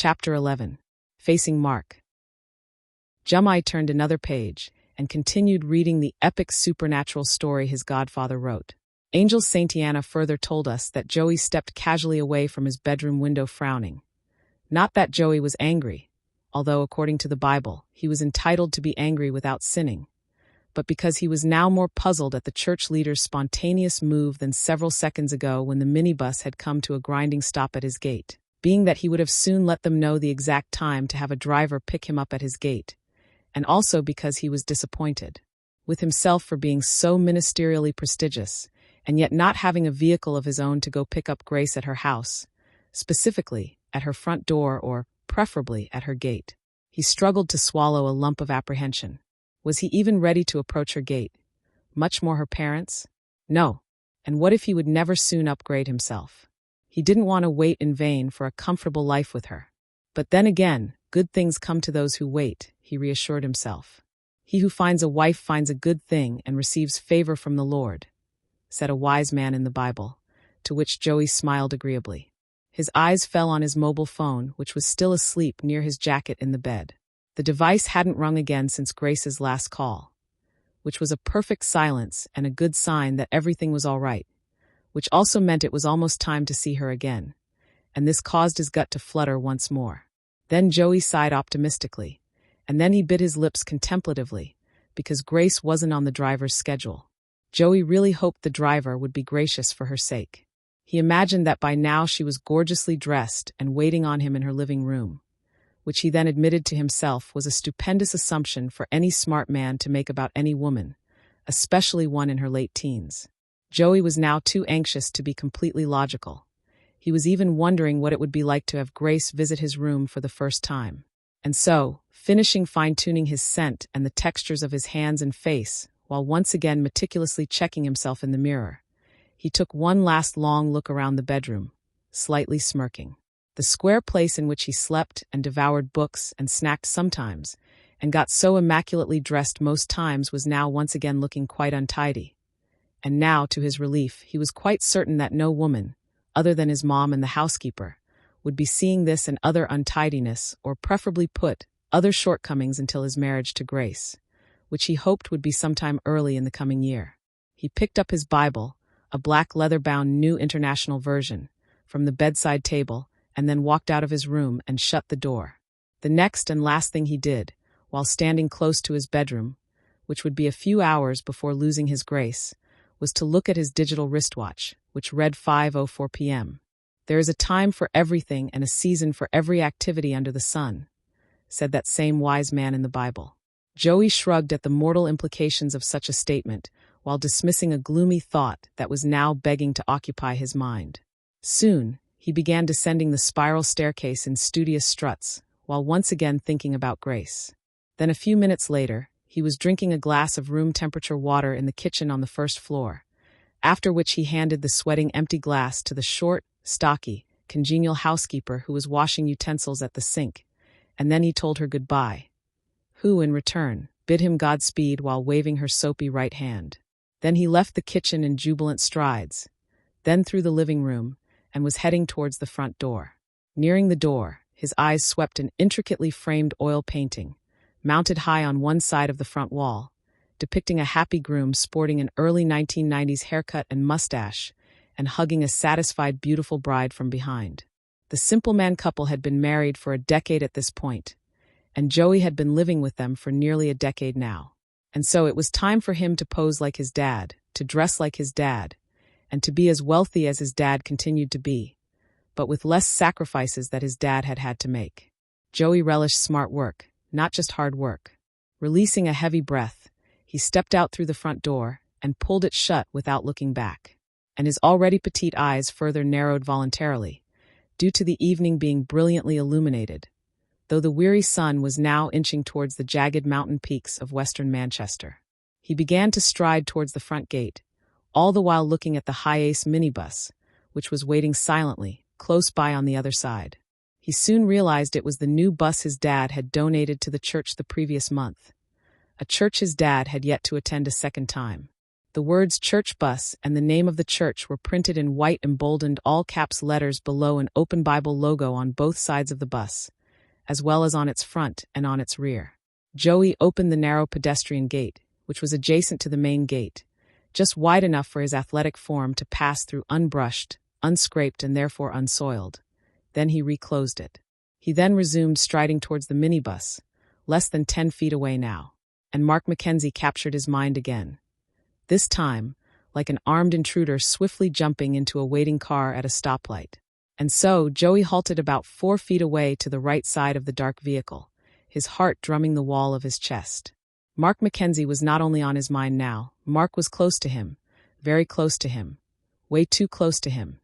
Chapter 11. Facing Mark. Oneil turned another page and continued reading the epic supernatural story his godfather wrote. Angel Saintiana further told us that Joey stepped casually away from his bedroom window frowning. Not that Joey was angry, although according to the Bible, he was entitled to be angry without sinning, but because he was now more puzzled at the church leader's spontaneous move than several seconds ago when the minibus had come to a grinding stop at his gate, being that he would have soon let them know the exact time to have a driver pick him up at his gate, and also because he was disappointed with himself for being so ministerially prestigious, and yet not having a vehicle of his own to go pick up Grace at her house, specifically at her front door or, preferably, at her gate. He struggled to swallow a lump of apprehension. Was he even ready to approach her gate? Much more her parents'? No. And what if he would never soon upgrade himself? He didn't want to wait in vain for a comfortable life with her. But then again, good things come to those who wait, he reassured himself. He who finds a wife finds a good thing and receives favor from the Lord, said a wise man in the Bible, to which Joey smiled agreeably. His eyes fell on his mobile phone, which was still asleep near his jacket in the bed. The device hadn't rung again since Grace's last call, which was a perfect silence and a good sign that everything was all right, which also meant it was almost time to see her again, and this caused his gut to flutter once more. Then Joey sighed optimistically, and then he bit his lips contemplatively, because Grace wasn't on the driver's schedule. Joey really hoped the driver would be gracious for her sake. He imagined that by now she was gorgeously dressed and waiting on him in her living room, which he then admitted to himself was a stupendous assumption for any smart man to make about any woman, especially one in her late teens. Joey was now too anxious to be completely logical. He was even wondering what it would be like to have Grace visit his room for the first time. And so, finishing fine-tuning his scent and the textures of his hands and face, while once again meticulously checking himself in the mirror, he took one last long look around the bedroom, slightly smirking. The square place in which he slept and devoured books and snacked sometimes, and got so immaculately dressed most times was now once again looking quite untidy. And now, to his relief, he was quite certain that no woman, other than his mom and the housekeeper, would be seeing this and other untidiness, or preferably put other shortcomings until his marriage to Grace, which he hoped would be sometime early in the coming year. He picked up his Bible, a black leather-bound New International Version, from the bedside table, and then walked out of his room and shut the door. The next and last thing he did, while standing close to his bedroom, which would be a few hours before losing his Grace, was to look at his digital wristwatch, which read 5:04 p.m. "There is a time for everything and a season for every activity under the sun," said that same wise man in the Bible. Joey shrugged at the mortal implications of such a statement, while dismissing a gloomy thought that was now begging to occupy his mind. Soon, he began descending the spiral staircase in studious struts, while once again thinking about Grace. Then a few minutes later, he was drinking a glass of room-temperature water in the kitchen on the first floor, after which he handed the sweating empty glass to the short, stocky, congenial housekeeper who was washing utensils at the sink, and then he told her goodbye, who, in return, bid him Godspeed while waving her soapy right hand. Then he left the kitchen in jubilant strides, then through the living room, and was heading towards the front door. Nearing the door, his eyes swept an intricately framed oil painting, mounted high on one side of the front wall, depicting a happy groom sporting an early 1990s haircut and mustache, and hugging a satisfied, beautiful bride from behind. The Simple Man couple had been married for a decade at this point, and Joey had been living with them for nearly a decade now. And so it was time for him to pose like his dad, to dress like his dad, and to be as wealthy as his dad continued to be, but with less sacrifices that his dad had had to make. Joey relished smart work, not just hard work. Releasing a heavy breath, he stepped out through the front door and pulled it shut without looking back, and his already petite eyes further narrowed voluntarily, due to the evening being brilliantly illuminated, though the weary sun was now inching towards the jagged mountain peaks of western Manchester. He began to stride towards the front gate, all the while looking at the high-ace minibus, which was waiting silently, close by on the other side. He soon realized it was the new bus his dad had donated to the church the previous month, a church his dad had yet to attend a second time. The words church bus and the name of the church were printed in white emboldened all-caps letters below an Open Bible logo on both sides of the bus, as well as on its front and on its rear. Joey opened the narrow pedestrian gate, which was adjacent to the main gate, just wide enough for his athletic form to pass through unbrushed, unscraped, and therefore unsoiled. Then he reclosed it. He then resumed striding towards the minibus, less than 10 feet away now, and Mark Mackenzie captured his mind again. This time, like an armed intruder swiftly jumping into a waiting car at a stoplight. And so, Joey halted about 4 feet away to the right side of the dark vehicle, his heart drumming the wall of his chest. Mark Mackenzie was not only on his mind now, Mark was close to him, very close to him, way too close to him.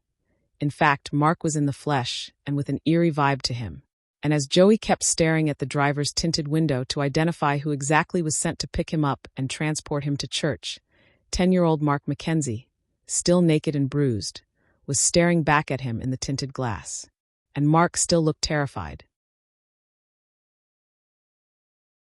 In fact, Mark was in the flesh and with an eerie vibe to him. And as Joey kept staring at the driver's tinted window to identify who exactly was sent to pick him up and transport him to church, 10-year-old Mark Mackenzie, still naked and bruised, was staring back at him in the tinted glass. And Mark still looked terrified.